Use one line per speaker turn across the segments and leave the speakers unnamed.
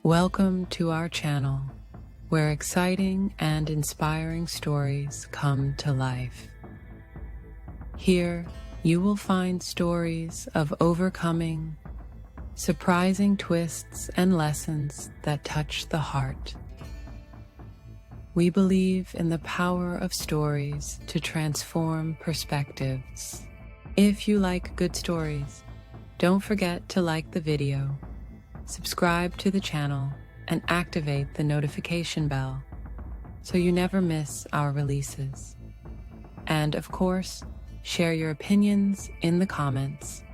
Welcome to our channel, where exciting and inspiring stories come to life. Here, you will find stories of overcoming, surprising twists and lessons that touch the heart. We believe in the power of stories to transform perspectives. If you like good stories, don't forget to like the video, subscribe to the channel, and activate the notification bell so you never miss our releases. And of course, share your opinions in the comments.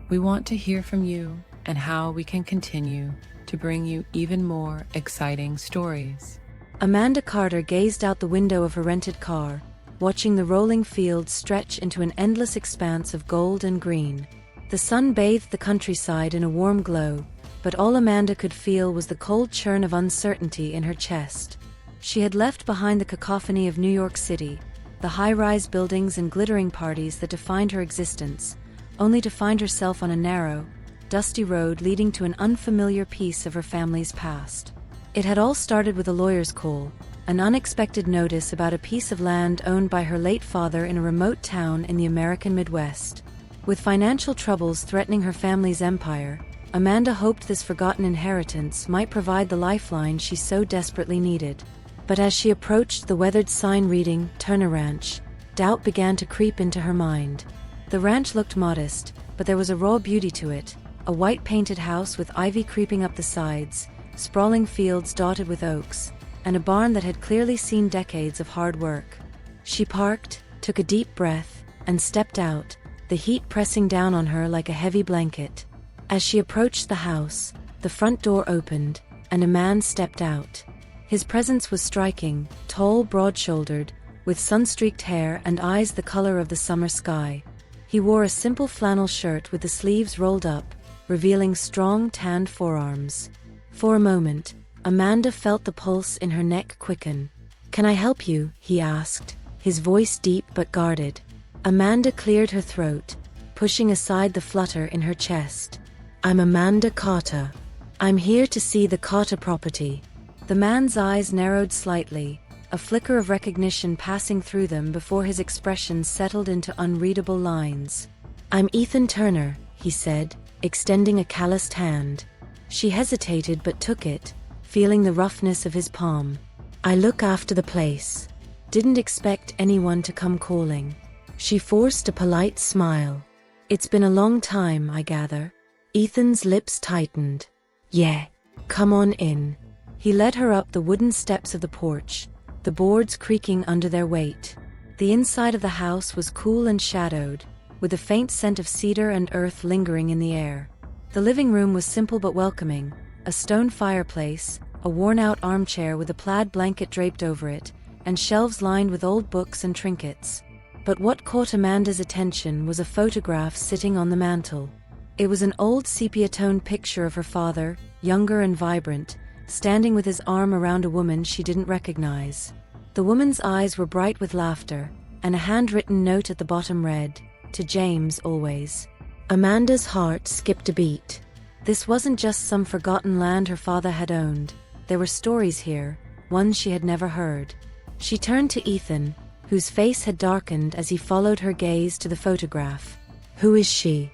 We want to hear from you and how we can continue to bring you even more exciting stories.
Amanda Carter gazed out the window of her rented car, watching the rolling fields stretch into an endless expanse of gold and green. The sun bathed the countryside in a warm glow, but all Amanda could feel was the cold churn of uncertainty in her chest. She had left behind the cacophony of New York City, the high-rise buildings and glittering parties that defined her existence, only to find herself on a narrow, dusty road leading to an unfamiliar piece of her family's past. It had all started with a lawyer's call, an unexpected notice about a piece of land owned by her late father in a remote town in the American Midwest. With financial troubles threatening her family's empire, Amanda hoped this forgotten inheritance might provide the lifeline she so desperately needed. But as she approached the weathered sign reading, Turner Ranch, doubt began to creep into her mind. The ranch looked modest, but there was a raw beauty to it, a white-painted house with ivy creeping up the sides, sprawling fields dotted with oaks, and a barn that had clearly seen decades of hard work. She parked, took a deep breath, and stepped out, the heat pressing down on her like a heavy blanket. As she approached the house, the front door opened, and a man stepped out. His presence was striking, tall, broad-shouldered, with sun-streaked hair and eyes the color of the summer sky. He wore a simple flannel shirt with the sleeves rolled up, revealing strong, tanned forearms. For a moment, Amanda felt the pulse in her neck quicken. "Can I help you?" he asked, his voice deep but guarded. Amanda cleared her throat, pushing aside the flutter in her chest. "I'm Amanda Carter. I'm here to see the Carter property." The man's eyes narrowed slightly, a flicker of recognition passing through them before his expression settled into unreadable lines. "I'm Ethan Turner," he said, extending a calloused hand. She hesitated but took it, feeling the roughness of his palm. "I look after the place. Didn't expect anyone to come calling." She forced a polite smile. "It's been a long time, I gather." Ethan's lips tightened. "Yeah, come on in." He led her up the wooden steps of the porch, the boards creaking under their weight. The inside of the house was cool and shadowed, with a faint scent of cedar and earth lingering in the air. The living room was simple but welcoming, a stone fireplace, a worn-out armchair with a plaid blanket draped over it, and shelves lined with old books and trinkets. But what caught Amanda's attention was a photograph sitting on the mantel. It was an old sepia-toned picture of her father, younger and vibrant, standing with his arm around a woman she didn't recognize. The woman's eyes were bright with laughter, and a handwritten note at the bottom read, "To James, always." Amanda's heart skipped a beat. This wasn't just some forgotten land her father had owned. There were stories here, ones she had never heard. She turned to Ethan, whose face had darkened as he followed her gaze to the photograph. "Who is she?"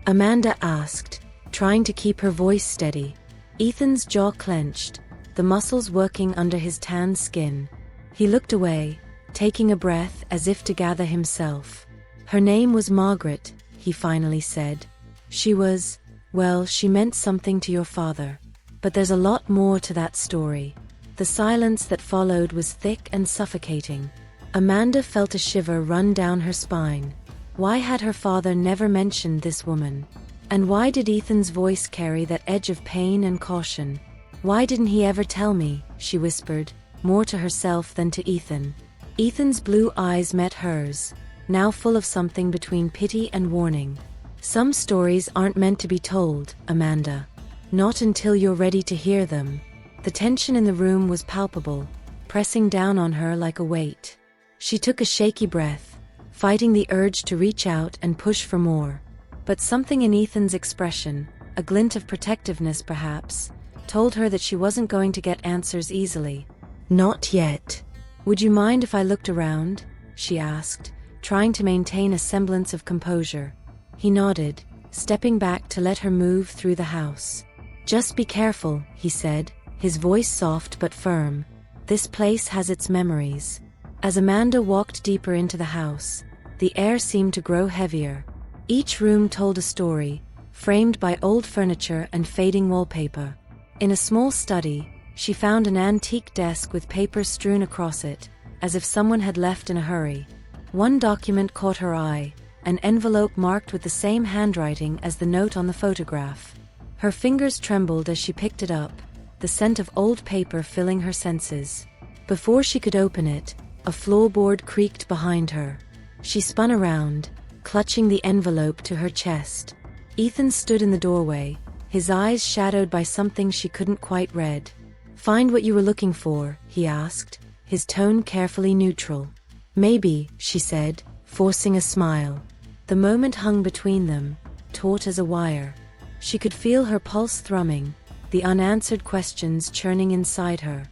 Amanda asked, trying to keep her voice steady. Ethan's jaw clenched, the muscles working under his tan skin. He looked away, taking a breath as if to gather himself. "Her name was Margaret," he finally said. "She was, well, she meant something to your father. But there's a lot more to that story." The silence that followed was thick and suffocating. Amanda felt a shiver run down her spine. Why had her father never mentioned this woman? And why did Ethan's voice carry that edge of pain and caution? "Why didn't he ever tell me?" she whispered, more to herself than to Ethan. Ethan's blue eyes met hers, now full of something between pity and warning. "Some stories aren't meant to be told, Amanda. Not until you're ready to hear them." The tension in the room was palpable, pressing down on her like a weight. She took a shaky breath, fighting the urge to reach out and push for more. But something in Ethan's expression, a glint of protectiveness perhaps, told her that she wasn't going to get answers easily. "Not yet. Would you mind if I looked around?" she asked, trying to maintain a semblance of composure. He nodded, stepping back to let her move through the house. "Just be careful," he said, his voice soft but firm. "This place has its memories." As Amanda walked deeper into the house, the air seemed to grow heavier. Each room told a story, framed by old furniture and fading wallpaper. In a small study, she found an antique desk with papers strewn across it, as if someone had left in a hurry. One document caught her eye, an envelope marked with the same handwriting as the note on the photograph. Her fingers trembled as she picked it up, the scent of old paper filling her senses. Before she could open it, a floorboard creaked behind her. She spun around, clutching the envelope to her chest. Ethan stood in the doorway, his eyes shadowed by something she couldn't quite read. "Find what you were looking for?" he asked, his tone carefully neutral. "Maybe," she said, forcing a smile. The moment hung between them, taut as a wire. She could feel her pulse thrumming, the unanswered questions churning inside her.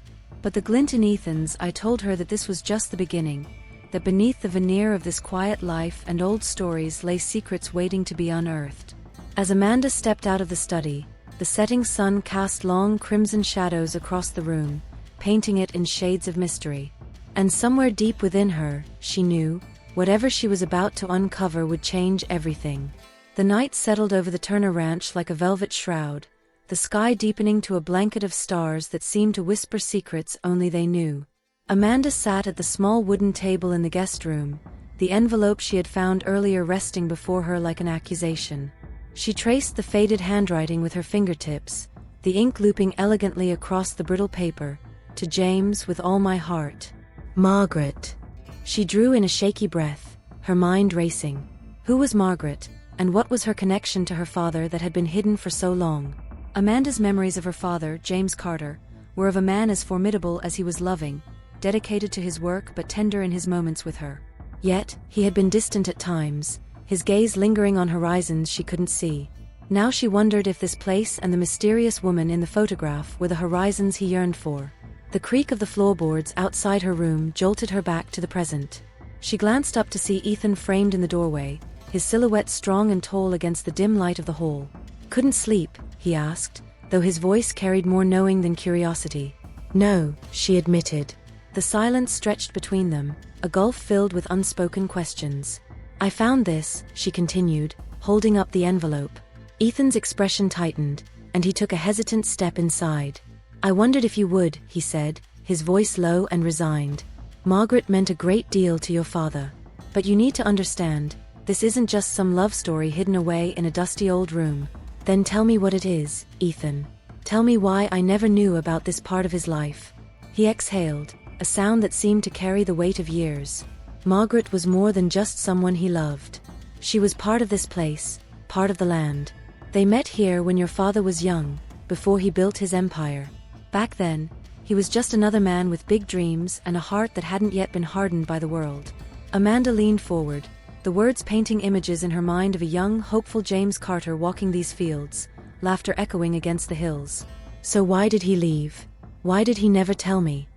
But the glint in Ethan's eye told her that this was just the beginning, that beneath the veneer of this quiet life and old stories lay secrets waiting to be unearthed. As Amanda stepped out of the study, the setting sun cast long crimson shadows across the room, painting it in shades of mystery. And somewhere deep within her, she knew, whatever she was about to uncover would change everything. The night settled over the Turner ranch like a velvet shroud, the sky deepening to a blanket of stars that seemed to whisper secrets only they knew. Amanda sat at the small wooden table in the guest room, the envelope she had found earlier resting before her like an accusation. She traced the faded handwriting with her fingertips, the ink looping elegantly across the brittle paper. "To James with all my heart. Margaret." She drew in a shaky breath, her mind racing. Who was Margaret, and what was her connection to her father that had been hidden for so long? Amanda's memories of her father, James Carter, were of a man as formidable as he was loving, dedicated to his work but tender in his moments with her. Yet, he had been distant at times, his gaze lingering on horizons she couldn't see. Now she wondered if this place and the mysterious woman in the photograph were the horizons he yearned for. The creak of the floorboards outside her room jolted her back to the present. She glanced up to see Ethan framed in the doorway, his silhouette strong and tall against the dim light of the hall. "Couldn't sleep?" he asked, though his voice carried more knowing than curiosity. "No," she admitted. The silence stretched between them, a gulf filled with unspoken questions. "I found this," she continued, holding up the envelope. Ethan's expression tightened, and he took a hesitant step inside. "I wondered if you would," he said, his voice low and resigned. "Margaret meant a great deal to your father. But you need to understand, this isn't just some love story hidden away in a dusty old room. Then tell me what it is, Ethan. Tell me why I never knew about this part of his life." He exhaled, a sound that seemed to carry the weight of years. Margaret was more than just someone he loved. She was part of this place, part of the land. They met here when your father was young, before he built his empire. Back then, he was just another man with big dreams and a heart that hadn't yet been hardened by the world. Amanda leaned forward, the words painting images in her mind of a young, hopeful James Carter walking these fields, laughter echoing against the hills. "So why did he leave? Why did he never tell me?"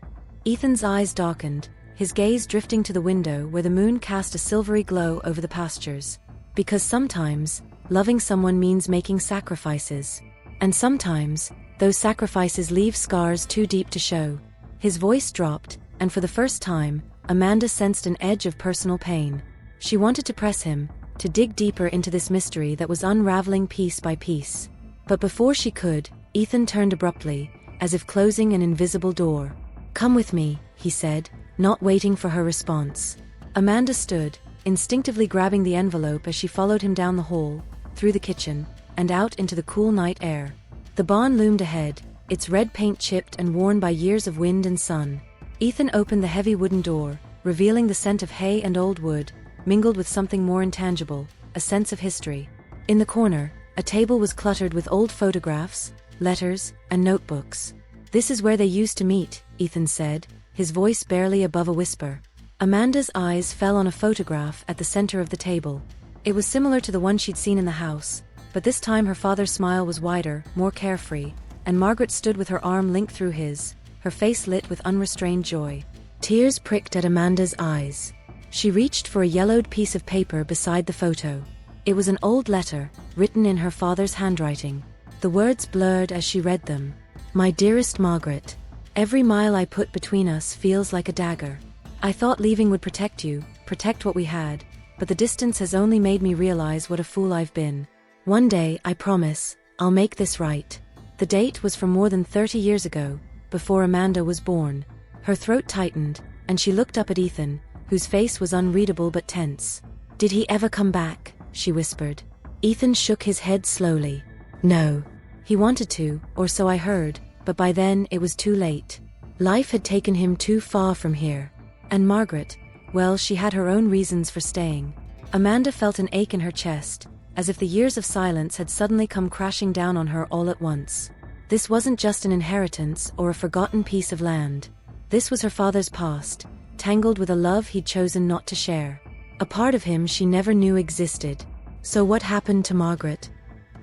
Ethan's eyes darkened, his gaze drifting to the window where the moon cast a silvery glow over the pastures. "Because sometimes, loving someone means making sacrifices. And sometimes, those sacrifices leave scars too deep to show." His voice dropped, and for the first time, Amanda sensed an edge of personal pain. She wanted to press him, to dig deeper into this mystery that was unraveling piece by piece. But before she could, Ethan turned abruptly, as if closing an invisible door. "Come with me," he said, not waiting for her response. Amanda stood, instinctively grabbing the envelope as she followed him down the hall, through the kitchen, and out into the cool night air. The barn loomed ahead, its red paint chipped and worn by years of wind and sun. Ethan opened the heavy wooden door, revealing the scent of hay and old wood, mingled with something more intangible, a sense of history. In the corner, a table was cluttered with old photographs, letters, and notebooks. "This is where they used to meet," Ethan said, his voice barely above a whisper. Amanda's eyes fell on a photograph at the center of the table. It was similar to the one she'd seen in the house, but this time her father's smile was wider, more carefree, and Margaret stood with her arm linked through his, her face lit with unrestrained joy. Tears pricked at Amanda's eyes. She reached for a yellowed piece of paper beside the photo. It was an old letter, written in her father's handwriting. The words blurred as she read them. "My dearest Margaret, every mile I put between us feels like a dagger. I thought leaving would protect you, protect what we had, but the distance has only made me realize what a fool I've been. One day, I promise, I'll make this right." The date was from more than 30 years ago, before Amanda was born. Her throat tightened, and she looked up at Ethan, whose face was unreadable but tense. "Did he ever come back?" she whispered. Ethan shook his head slowly. "No. He wanted to, or so I heard, but by then it was too late. Life had taken him too far from here. And Margaret, well, she had her own reasons for staying." Amanda felt an ache in her chest, as if the years of silence had suddenly come crashing down on her all at once. This wasn't just an inheritance or a forgotten piece of land. This was her father's past, tangled with a love he'd chosen not to share. A part of him she never knew existed. "So what happened to Margaret?"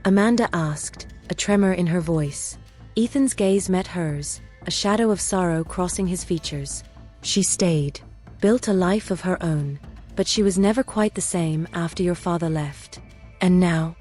Amanda asked, a tremor in her voice. Ethan's gaze met hers, a shadow of sorrow crossing his features. "She stayed, built a life of her own, but she was never quite the same after your father left. And now?"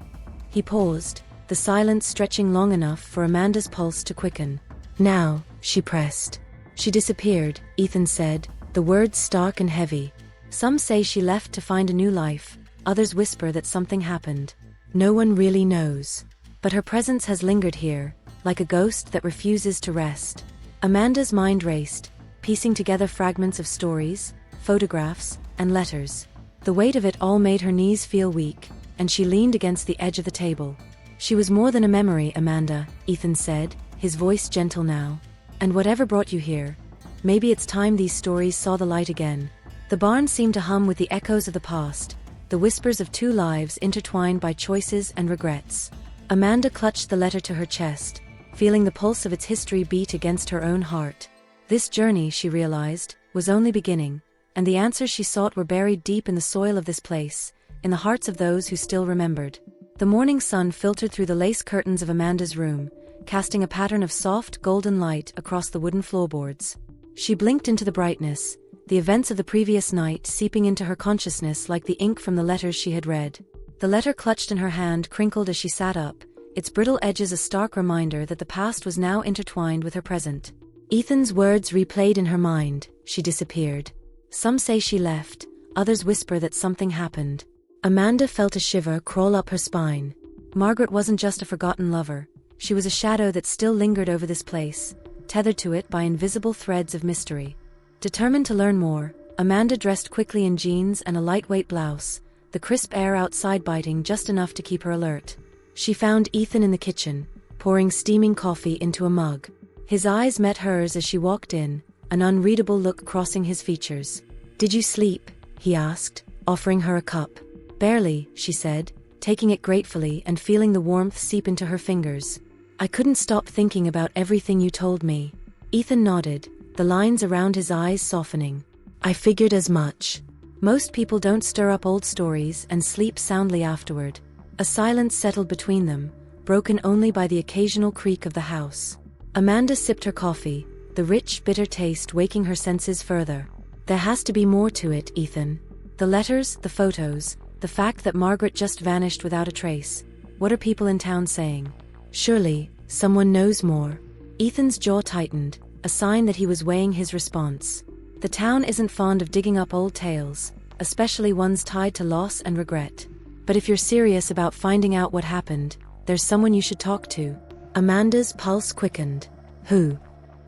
He paused, the silence stretching long enough for Amanda's pulse to quicken. "Now," she pressed. "She disappeared," Ethan said, the words stark and heavy. "Some say she left to find a new life, others whisper that something happened. No one really knows. But her presence has lingered here, like a ghost that refuses to rest." Amanda's mind raced, piecing together fragments of stories, photographs, and letters. The weight of it all made her knees feel weak, and she leaned against the edge of the table. "She was more than a memory, Amanda," Ethan said, his voice gentle now. "And whatever brought you here, maybe it's time these stories saw the light again." The barn seemed to hum with the echoes of the past, the whispers of two lives intertwined by choices and regrets. Amanda clutched the letter to her chest, feeling the pulse of its history beat against her own heart. This journey, she realized, was only beginning, and the answers she sought were buried deep in the soil of this place, in the hearts of those who still remembered. The morning sun filtered through the lace curtains of Amanda's room, casting a pattern of soft, golden light across the wooden floorboards. She blinked into the brightness, the events of the previous night seeping into her consciousness like the ink from the letters she had read. The letter clutched in her hand crinkled as she sat up, its brittle edges a stark reminder that the past was now intertwined with her present. Ethan's words replayed in her mind. "She disappeared. Some say she left, others whisper that something happened." Amanda felt a shiver crawl up her spine. Margaret wasn't just a forgotten lover, she was a shadow that still lingered over this place, tethered to it by invisible threads of mystery. Determined to learn more, Amanda dressed quickly in jeans and a lightweight blouse, the crisp air outside biting just enough to keep her alert. She found Ethan in the kitchen, pouring steaming coffee into a mug. His eyes met hers as she walked in, an unreadable look crossing his features. "Did you sleep?" he asked, offering her a cup. "Barely," she said, taking it gratefully and feeling the warmth seep into her fingers. "I couldn't stop thinking about everything you told me." Ethan nodded, the lines around his eyes softening. "I figured as much. Most people don't stir up old stories and sleep soundly afterward." A silence settled between them, broken only by the occasional creak of the house. Amanda sipped her coffee, the rich, bitter taste waking her senses further. "There has to be more to it, Ethan. The letters, the photos, the fact that Margaret just vanished without a trace. What are people in town saying? Surely, someone knows more." Ethan's jaw tightened, a sign that he was weighing his response. The town isn't fond of digging up old tales, especially ones tied to loss and regret. But if you're serious about finding out what happened, there's someone you should talk to. Amanda's pulse quickened. "Who?"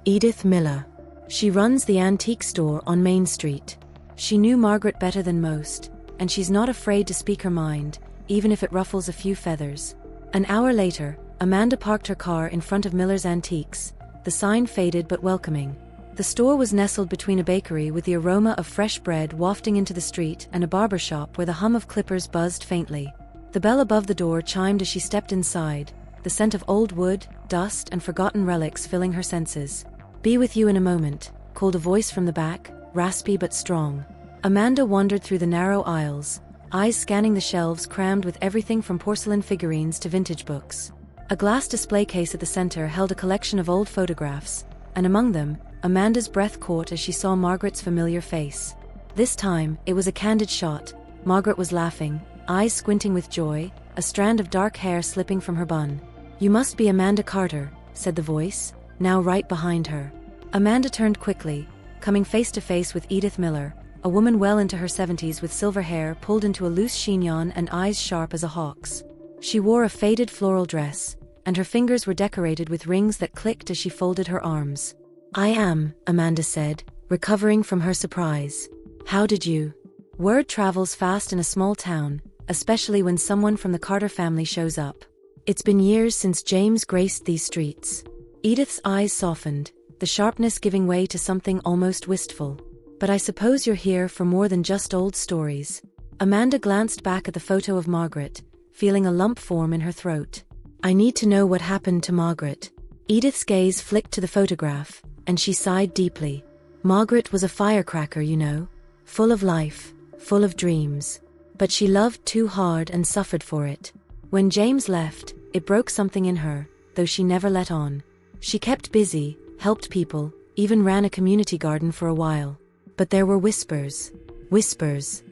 "Edith Miller. She runs the antique store on Main Street." She knew Margaret better than most, and she's not afraid to speak her mind, even if it ruffles a few feathers. An hour later, Amanda parked her car in front of Miller's Antiques, the sign faded but welcoming. The store was nestled between a bakery with the aroma of fresh bread wafting into the street and a barber shop where the hum of clippers buzzed faintly. The bell above the door chimed as she stepped inside, the scent of old wood, dust, and forgotten relics filling her senses. "Be with you in a moment," called a voice from the back, raspy but strong. Amanda wandered through the narrow aisles, eyes scanning the shelves crammed with everything from porcelain figurines to vintage books. A glass display case at the center held a collection of old photographs, and among them, Amanda's breath caught as she saw Margaret's familiar face. This time, it was a candid shot. Margaret was laughing, eyes squinting with joy, a strand of dark hair slipping from her bun. "You must be Amanda Carter," said the voice, now right behind her. Amanda turned quickly, coming face to face with Edith Miller, a woman well into her 70s with silver hair pulled into a loose chignon and eyes sharp as a hawk's. She wore a faded floral dress, and her fingers were decorated with rings that clicked as she folded her arms. "I am," Amanda said, recovering from her surprise. "How did you?" Word travels fast in a small town, especially when someone from the Carter family shows up. "It's been years since James graced these streets." Edith's eyes softened, the sharpness giving way to something almost wistful. "But I suppose you're here for more than just old stories." Amanda glanced back at the photo of Margaret, feeling a lump form in her throat. "I need to know what happened to Margaret." Edith's gaze flicked to the photograph, and she sighed deeply. "Margaret was a firecracker, you know. Full of life, full of dreams. But she loved too hard and suffered for it. When James left, it broke something in her, though she never let on. She kept busy, helped people, even ran a community garden for a while. But there were whispers. Whispers."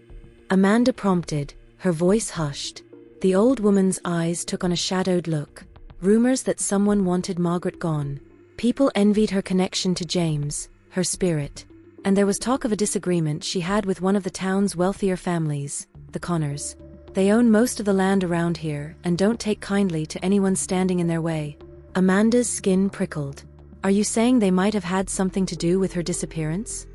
Amanda prompted, her voice hushed. The old woman's eyes took on a shadowed look. Rumors that someone wanted Margaret gone. People envied her connection to James, her spirit. And there was talk of a disagreement she had with one of the town's wealthier families, the Connors. "They own most of the land around here and don't take kindly to anyone standing in their way." Amanda's skin prickled. "Are you saying they might have had something to do with her disappearance?"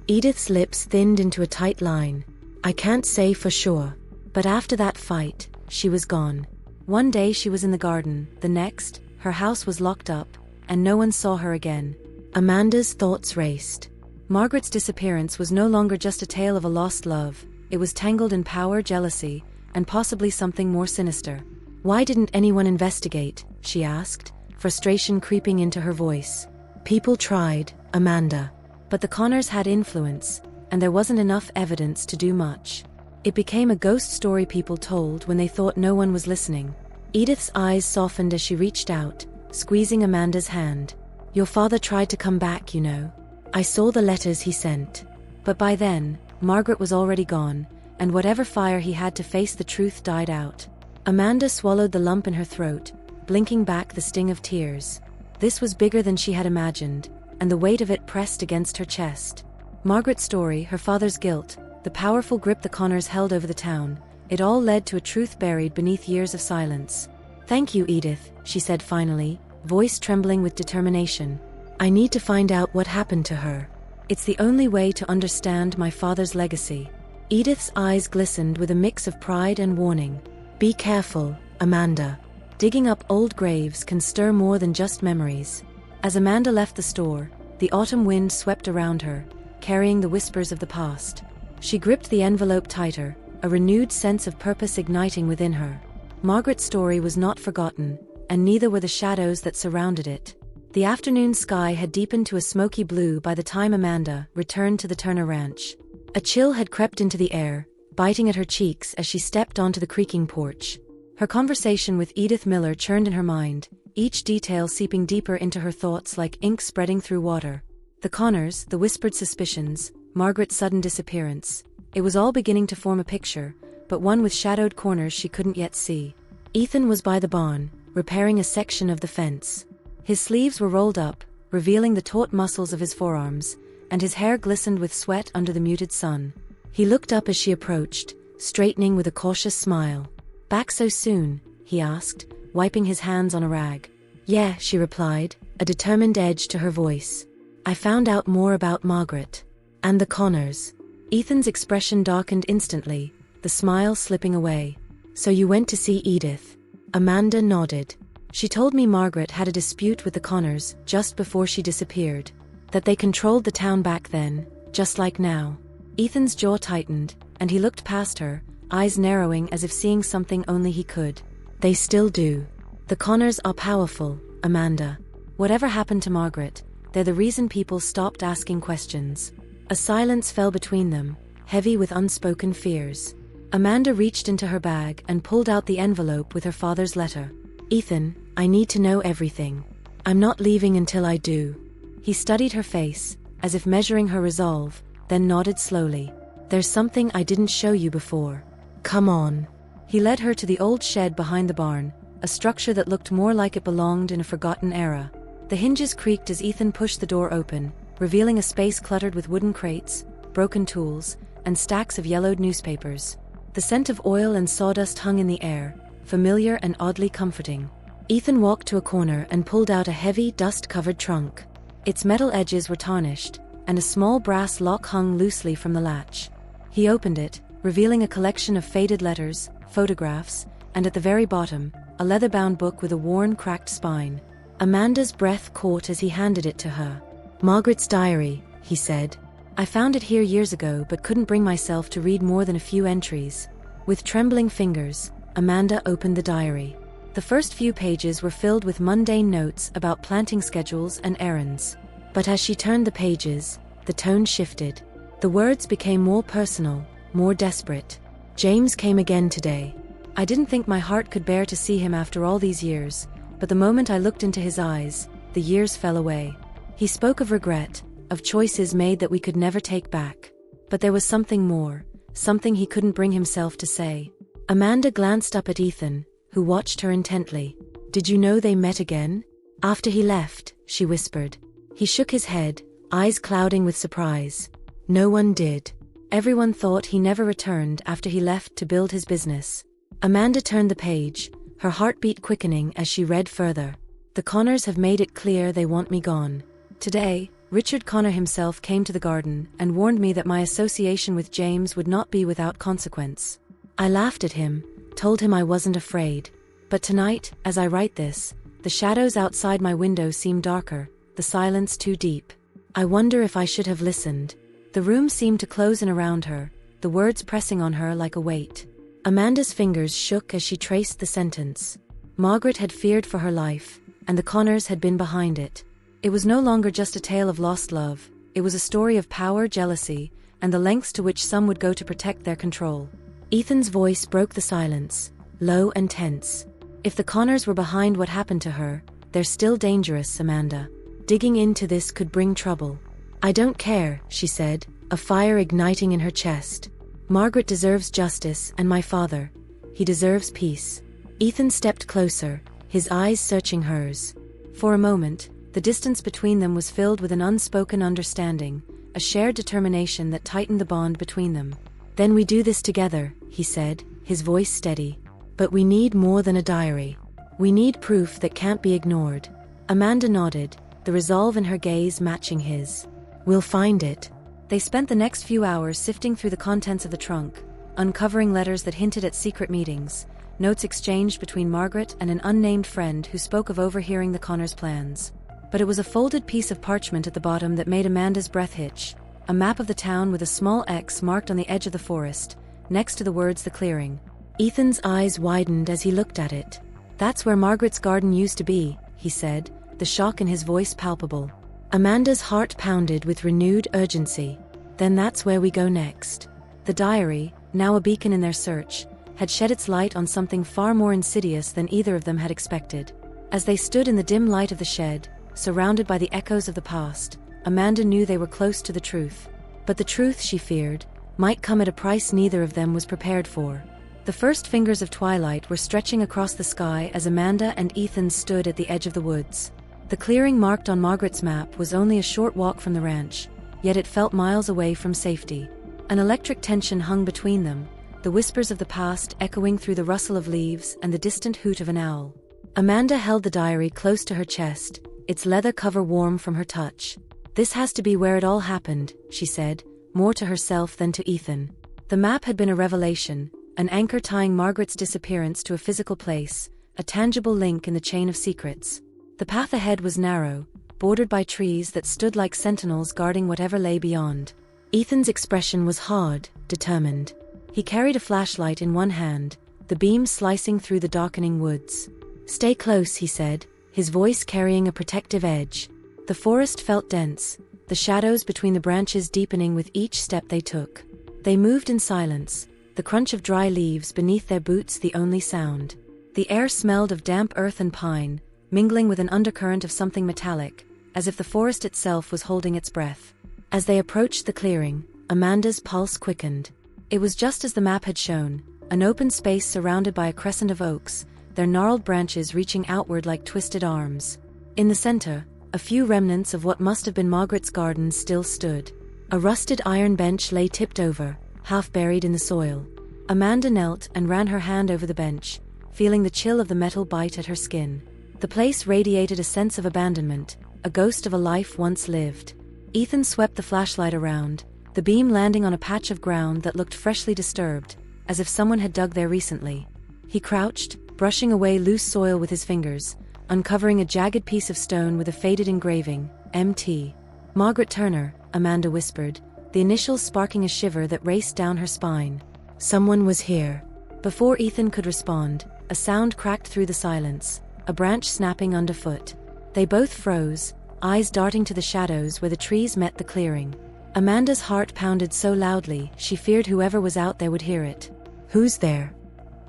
Edith's lips thinned into a tight line. "I can't say for sure. But after that fight, she was gone. One day she was in the garden, the next, her house was locked up, and no one saw her again." Amanda's thoughts raced. Margaret's disappearance was no longer just a tale of a lost love, it was tangled in power, jealousy, and possibly something more sinister. "Why didn't anyone investigate?" she asked, frustration creeping into her voice. "People tried, Amanda. But the Connors had influence, and there wasn't enough evidence to do much. It became a ghost story people told when they thought no one was listening." Edith's eyes softened as she reached out, squeezing Amanda's hand. "Your father tried to come back, you know. I saw the letters he sent. But by then, Margaret was already gone, and whatever fire he had to face the truth died out." Amanda swallowed the lump in her throat, blinking back the sting of tears. This was bigger than she had imagined, and the weight of it pressed against her chest. Margaret's story, her father's guilt, the powerful grip the Connors held over the town, it all led to a truth buried beneath years of silence. "Thank you, Edith," she said finally, voice trembling with determination. "I need to find out what happened to her. It's the only way to understand my father's legacy." Edith's eyes glistened with a mix of pride and warning. "Be careful, Amanda. Digging up old graves can stir more than just memories." As Amanda left the store, the autumn wind swept around her, carrying the whispers of the past. She gripped the envelope tighter, a renewed sense of purpose igniting within her. Margaret's story was not forgotten, and neither were the shadows that surrounded it. The afternoon sky had deepened to a smoky blue by the time Amanda returned to the Turner ranch. A chill had crept into the air, biting at her cheeks as she stepped onto the creaking porch. Her conversation with Edith Miller churned in her mind, each detail seeping deeper into her thoughts like ink spreading through water. The Connors, the whispered suspicions, Margaret's sudden disappearance. It was all beginning to form a picture, but one with shadowed corners she couldn't yet see. Ethan was by the barn, repairing a section of the fence. His sleeves were rolled up, revealing the taut muscles of his forearms, and his hair glistened with sweat under the muted sun. He looked up as she approached, straightening with a cautious smile. "Back so soon?" he asked, wiping his hands on a rag. "Yeah," she replied, a determined edge to her voice. "I found out more about Margaret. And the Connors." Ethan's expression darkened instantly, the smile slipping away. "So you went to see Edith?" Amanda nodded. "She told me Margaret had a dispute with the Connors just before she disappeared. That they controlled the town back then, just like now." Ethan's jaw tightened, and he looked past her, eyes narrowing as if seeing something only he could. "They still do. The Connors are powerful, Amanda. Whatever happened to Margaret, they're the reason people stopped asking questions." A silence fell between them, heavy with unspoken fears. Amanda reached into her bag and pulled out the envelope with her father's letter. "Ethan, I need to know everything. I'm not leaving until I do. He studied her face, as if measuring her resolve, then nodded slowly. There's something I didn't show you before. Come on. He led her to the old shed behind the barn, a structure that looked more like it belonged in a forgotten era. The hinges creaked as Ethan pushed the door open, revealing a space cluttered with wooden crates, broken tools, and stacks of yellowed newspapers. The scent of oil and sawdust hung in the air, familiar and oddly comforting. Ethan walked to a corner and pulled out a heavy, dust-covered trunk. Its metal edges were tarnished, and a small brass lock hung loosely from the latch. He opened it, revealing a collection of faded letters, photographs, and at the very bottom, a leather-bound book with a worn, cracked spine. Amanda's breath caught as he handed it to her. Margaret's diary, he said. I found it here years ago but couldn't bring myself to read more than a few entries. With trembling fingers, Amanda opened the diary. The first few pages were filled with mundane notes about planting schedules and errands. But as she turned the pages, the tone shifted. The words became more personal, more desperate. James came again today. I didn't think my heart could bear to see him after all these years, but the moment I looked into his eyes, the years fell away. He spoke of regret, of choices made that we could never take back. But there was something more, something he couldn't bring himself to say. Amanda glanced up at Ethan, who watched her intently. Did you know they met again? After he left, she whispered. He shook his head, eyes clouding with surprise. No one did. Everyone thought he never returned after he left to build his business. Amanda turned the page, her heartbeat quickening as she read further. The Connors have made it clear they want me gone. Today, Richard Connor himself came to the garden and warned me that my association with James would not be without consequence. I laughed at him, told him I wasn't afraid. But tonight, as I write this, the shadows outside my window seem darker, the silence too deep. I wonder if I should have listened. The room seemed to close in around her, the words pressing on her like a weight. Amanda's fingers shook as she traced the sentence. Margaret had feared for her life, and the Connors had been behind it. It was no longer just a tale of lost love, it was a story of power, jealousy, and the lengths to which some would go to protect their control. Ethan's voice broke the silence, low and tense. If the Connors were behind what happened to her, they're still dangerous, Amanda. Digging into this could bring trouble. I don't care, she said, a fire igniting in her chest. Margaret deserves justice, and my father. He deserves peace. Ethan stepped closer, his eyes searching hers. For a moment, the distance between them was filled with an unspoken understanding, a shared determination that tightened the bond between them. Then we do this together, he said, his voice steady. But we need more than a diary. We need proof that can't be ignored. Amanda nodded, the resolve in her gaze matching his. We'll find it. They spent the next few hours sifting through the contents of the trunk, uncovering letters that hinted at secret meetings, notes exchanged between Margaret and an unnamed friend who spoke of overhearing the Connors' plans. But it was a folded piece of parchment at the bottom that made Amanda's breath hitch, a map of the town with a small X marked on the edge of the forest, next to the words "the clearing." Ethan's eyes widened as he looked at it. That's where Margaret's garden used to be, he said, the shock in his voice palpable. Amanda's heart pounded with renewed urgency. Then that's where we go next. The diary, now a beacon in their search, had shed its light on something far more insidious than either of them had expected. As they stood in the dim light of the shed, surrounded by the echoes of the past, Amanda knew they were close to the truth. But the truth, she feared, might come at a price neither of them was prepared for. The first fingers of twilight were stretching across the sky as Amanda and Ethan stood at the edge of the woods. The clearing marked on Margaret's map was only a short walk from the ranch, yet it felt miles away from safety. An electric tension hung between them, the whispers of the past echoing through the rustle of leaves and the distant hoot of an owl. Amanda held the diary close to her chest, its leather cover warm from her touch. This has to be where it all happened, she said, more to herself than to Ethan. The map had been a revelation, an anchor tying Margaret's disappearance to a physical place, a tangible link in the chain of secrets. The path ahead was narrow, bordered by trees that stood like sentinels guarding whatever lay beyond. Ethan's expression was hard, determined. He carried a flashlight in one hand, the beam slicing through the darkening woods. Stay close, he said, his voice carrying a protective edge. The forest felt dense, the shadows between the branches deepening with each step they took. They moved in silence, the crunch of dry leaves beneath their boots the only sound. The air smelled of damp earth and pine, mingling with an undercurrent of something metallic, as if the forest itself was holding its breath. As they approached the clearing, Amanda's pulse quickened. It was just as the map had shown, an open space surrounded by a crescent of oaks, their gnarled branches reaching outward like twisted arms. In the center, a few remnants of what must have been Margaret's garden still stood. A rusted iron bench lay tipped over, half buried in the soil. Amanda knelt and ran her hand over the bench, feeling the chill of the metal bite at her skin. The place radiated a sense of abandonment, a ghost of a life once lived. Ethan swept the flashlight around, the beam landing on a patch of ground that looked freshly disturbed, as if someone had dug there recently. He crouched, brushing away loose soil with his fingers, uncovering a jagged piece of stone with a faded engraving, MT. Margaret Turner, Amanda whispered, the initials sparking a shiver that raced down her spine. Someone was here. Before Ethan could respond, a sound cracked through the silence, a branch snapping underfoot. They both froze, eyes darting to the shadows where the trees met the clearing. Amanda's heart pounded so loudly she feared whoever was out there would hear it. "Who's there?"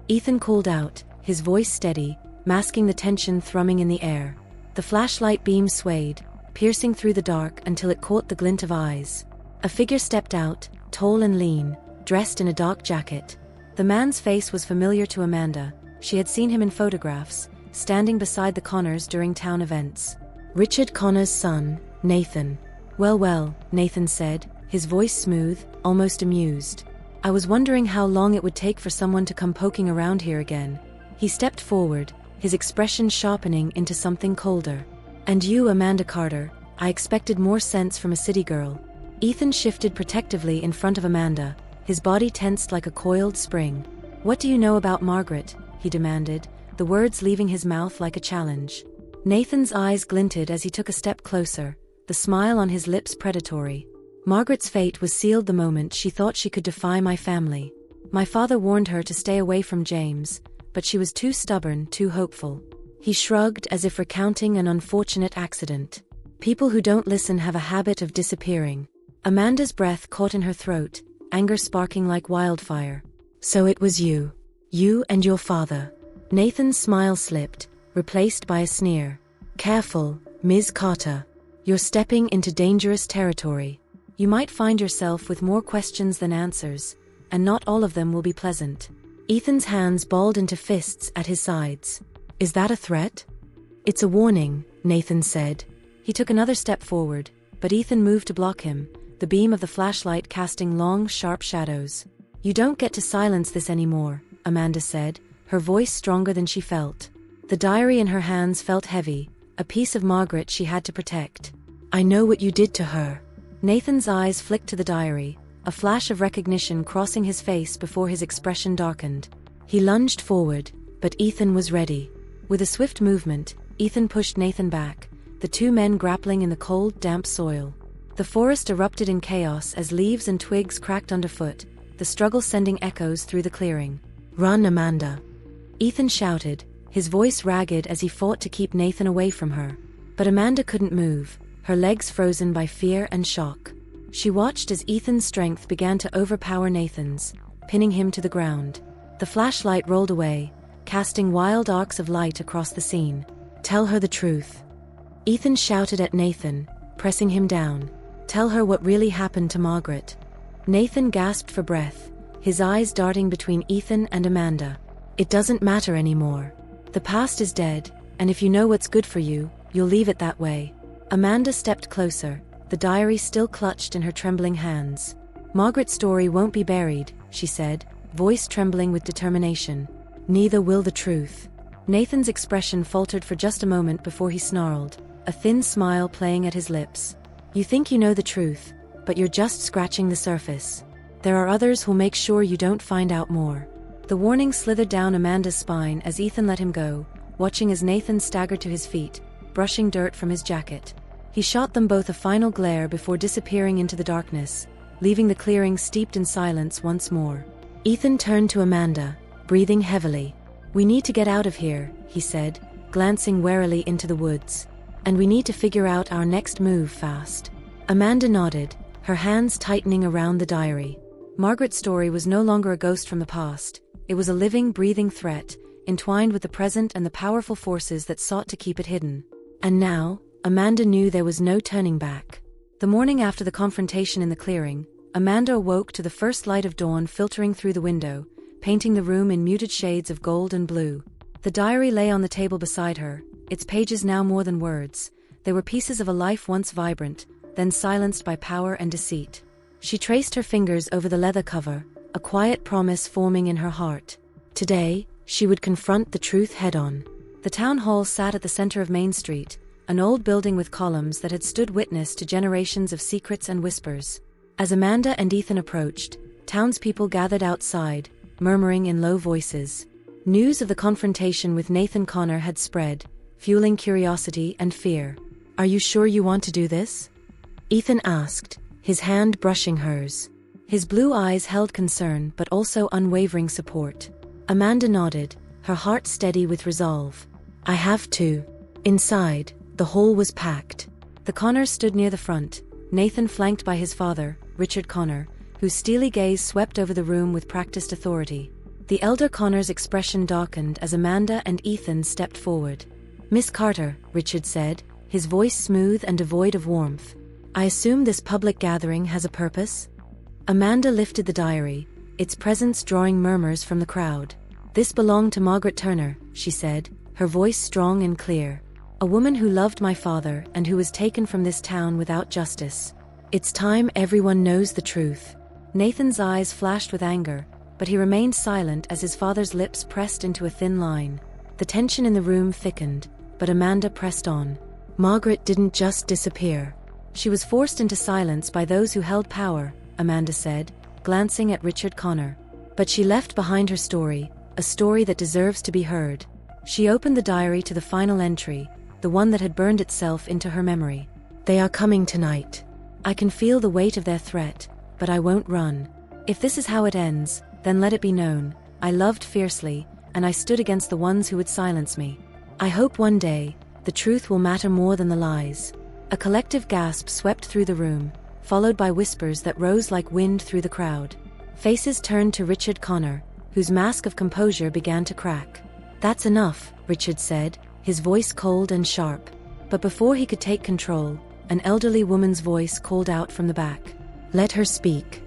Ethan called out, his voice steady, masking the tension thrumming in the air. The flashlight beam swayed, piercing through the dark until it caught the glint of eyes. A figure stepped out, tall and lean, dressed in a dark jacket. The man's face was familiar to Amanda. She had seen him in photographs, standing beside the Connors during town events. Richard Connor's son, Nathan. Well, Nathan said, his voice smooth, almost amused. "I was wondering how long it would take for someone to come poking around here again." He stepped forward, his expression sharpening into something colder. "And you, Amanda Carter, I expected more sense from a city girl." Ethan shifted protectively in front of Amanda, his body tensed like a coiled spring. "What do you know about Margaret?" he demanded, the words leaving his mouth like a challenge. Nathan's eyes glinted as he took a step closer, the smile on his lips predatory. "Margaret's fate was sealed the moment she thought she could defy my family. My father warned her to stay away from James, but she was too stubborn, too hopeful." He shrugged as if recounting an unfortunate accident. "People who don't listen have a habit of disappearing." Amanda's breath caught in her throat, anger sparking like wildfire. "So it was you. You and your father." Nathan's smile slipped, replaced by a sneer. "Careful, Ms. Carter. You're stepping into dangerous territory. You might find yourself with more questions than answers, and not all of them will be pleasant." Ethan's hands balled into fists at his sides. "Is that a threat?" "It's a warning," Nathan said. He took another step forward, but Ethan moved to block him, the beam of the flashlight casting long, sharp shadows. "You don't get to silence this anymore," Amanda said, her voice stronger than she felt. The diary in her hands felt heavy, a piece of Margaret she had to protect. "I know what you did to her." Nathan's eyes flicked to the diary, a flash of recognition crossing his face before his expression darkened. He lunged forward, but Ethan was ready. With a swift movement, Ethan pushed Nathan back, the two men grappling in the cold, damp soil. The forest erupted in chaos as leaves and twigs cracked underfoot, the struggle sending echoes through the clearing. "Run, Amanda!" Ethan shouted, his voice ragged as he fought to keep Nathan away from her. But Amanda couldn't move, her legs frozen by fear and shock. She watched as Ethan's strength began to overpower Nathan's, pinning him to the ground. The flashlight rolled away, casting wild arcs of light across the scene. "Tell her the truth." Ethan shouted at Nathan, pressing him down. "Tell her what really happened to Margaret." Nathan gasped for breath, his eyes darting between Ethan and Amanda. "It doesn't matter anymore. The past is dead, and if you know what's good for you, you'll leave it that way." Amanda stepped closer, the diary still clutched in her trembling hands. "Margaret's story won't be buried," she said, voice trembling with determination. "Neither will the truth." Nathan's expression faltered for just a moment before he snarled, a thin smile playing at his lips. "You think you know the truth, but you're just scratching the surface. There are others who'll make sure you don't find out more." The warning slithered down Amanda's spine as Ethan let him go, watching as Nathan staggered to his feet, brushing dirt from his jacket. He shot them both a final glare before disappearing into the darkness, leaving the clearing steeped in silence once more. Ethan turned to Amanda, breathing heavily. "We need to get out of here," he said, glancing warily into the woods. "And we need to figure out our next move fast." Amanda nodded, her hands tightening around the diary. Margaret's story was no longer a ghost from the past. It was a living, breathing threat, entwined with the present and the powerful forces that sought to keep it hidden. And now, Amanda knew there was no turning back. The morning after the confrontation in the clearing, Amanda awoke to the first light of dawn filtering through the window, painting the room in muted shades of gold and blue. The diary lay on the table beside her, its pages now more than words. They were pieces of a life once vibrant, then silenced by power and deceit. She traced her fingers over the leather cover, a quiet promise forming in her heart. Today, she would confront the truth head-on. The town hall sat at the center of Main Street, an old building with columns that had stood witness to generations of secrets and whispers. As Amanda and Ethan approached, townspeople gathered outside, murmuring in low voices. News of the confrontation with Nathan Connor had spread, fueling curiosity and fear. "Are you sure you want to do this?" Ethan asked, his hand brushing hers. His blue eyes held concern but also unwavering support. Amanda nodded, her heart steady with resolve. "I have to." Inside, the hall was packed. The Connors stood near the front, Nathan flanked by his father, Richard Connor, whose steely gaze swept over the room with practiced authority. The elder Connor's expression darkened as Amanda and Ethan stepped forward. "Miss Carter," Richard said, his voice smooth and devoid of warmth. "I assume this public gathering has a purpose?" Amanda lifted the diary, its presence drawing murmurs from the crowd. "This belonged to Margaret Turner," she said, her voice strong and clear. "A woman who loved my father and who was taken from this town without justice. It's time everyone knows the truth." Nathan's eyes flashed with anger, but he remained silent as his father's lips pressed into a thin line. The tension in the room thickened, but Amanda pressed on. "Margaret didn't just disappear. She was forced into silence by those who held power," Amanda said, glancing at Richard Connor. "But she left behind her story, a story that deserves to be heard." She opened the diary to the final entry, the one that had burned itself into her memory. "They are coming tonight. I can feel the weight of their threat, but I won't run. If this is how it ends, then let it be known, I loved fiercely, and I stood against the ones who would silence me. I hope one day, the truth will matter more than the lies." A collective gasp swept through the room, followed by whispers that rose like wind through the crowd. Faces turned to Richard Connor, whose mask of composure began to crack. "That's enough," Richard said, his voice cold and sharp. But before he could take control, an elderly woman's voice called out from the back. "Let her speak."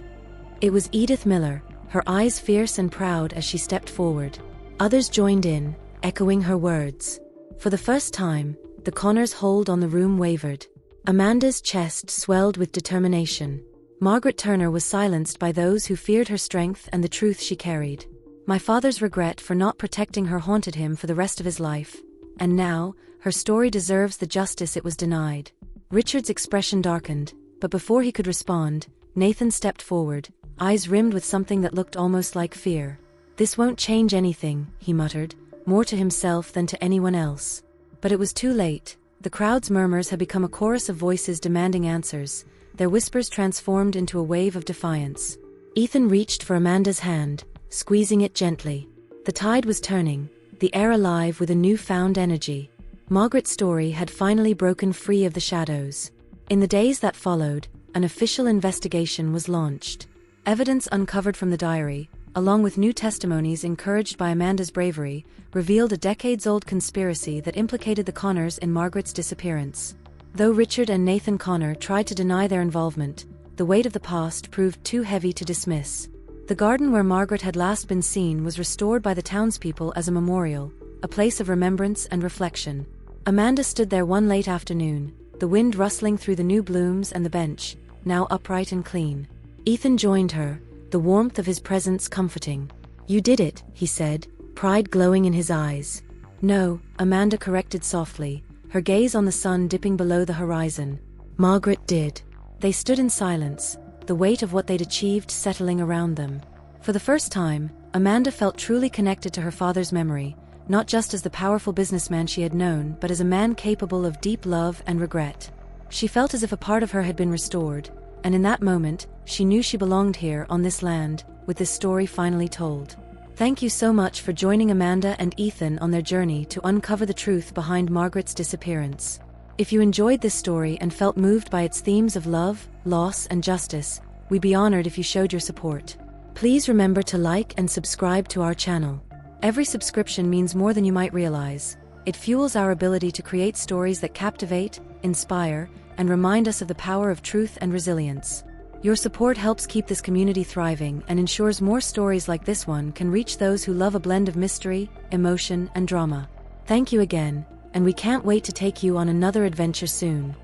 It was Edith Miller, her eyes fierce and proud as she stepped forward. Others joined in, echoing her words. For the first time, the Connors' hold on the room wavered. Amanda's chest swelled with determination. Margaret Turner was silenced by those who feared her strength and the truth she carried. My father's regret for not protecting her haunted him for the rest of his life, and now, her story deserves the justice it was denied. Richard's expression darkened, but before he could respond, Nathan stepped forward, eyes rimmed with something that looked almost like fear. "This won't change anything," he muttered, more to himself than to anyone else. But it was too late. The crowd's murmurs had become a chorus of voices demanding answers, their whispers transformed into a wave of defiance. Ethan reached for Amanda's hand, squeezing it gently. The tide was turning, the air alive with a newfound energy. Margaret's story had finally broken free of the shadows. In the days that followed, an official investigation was launched. Evidence uncovered from the diary, along with new testimonies encouraged by Amanda's bravery, revealed a decades-old conspiracy that implicated the Connors in Margaret's disappearance. Though Richard and Nathan Connor tried to deny their involvement, the weight of the past proved too heavy to dismiss. The garden where Margaret had last been seen was restored by the townspeople as a memorial, a place of remembrance and reflection. Amanda stood there one late afternoon, the wind rustling through the new blooms and the bench, now upright and clean. Ethan joined her, the warmth of his presence comforting. "You did it," he said, pride glowing in his eyes. "No," Amanda corrected softly, her gaze on the sun dipping below the horizon. "Margaret did." They stood in silence, the weight of what they'd achieved settling around them. For the first time, Amanda felt truly connected to her father's memory, not just as the powerful businessman she had known, but as a man capable of deep love and regret. She felt as if a part of her had been restored, and in that moment, she knew she belonged here on this land, with this story finally told. Thank you so much for joining Amanda and Ethan on their journey to uncover the truth behind Margaret's disappearance. If you enjoyed this story and felt moved by its themes of love, loss, and justice, we'd be honored if you showed your support. Please remember to like and subscribe to our channel. Every subscription means more than you might realize. It fuels our ability to create stories that captivate, inspire, and remind us of the power of truth and resilience. Your support helps keep this community thriving and ensures more stories like this one can reach those who love a blend of mystery, emotion, and drama. Thank you again, and we can't wait to take you on another adventure soon.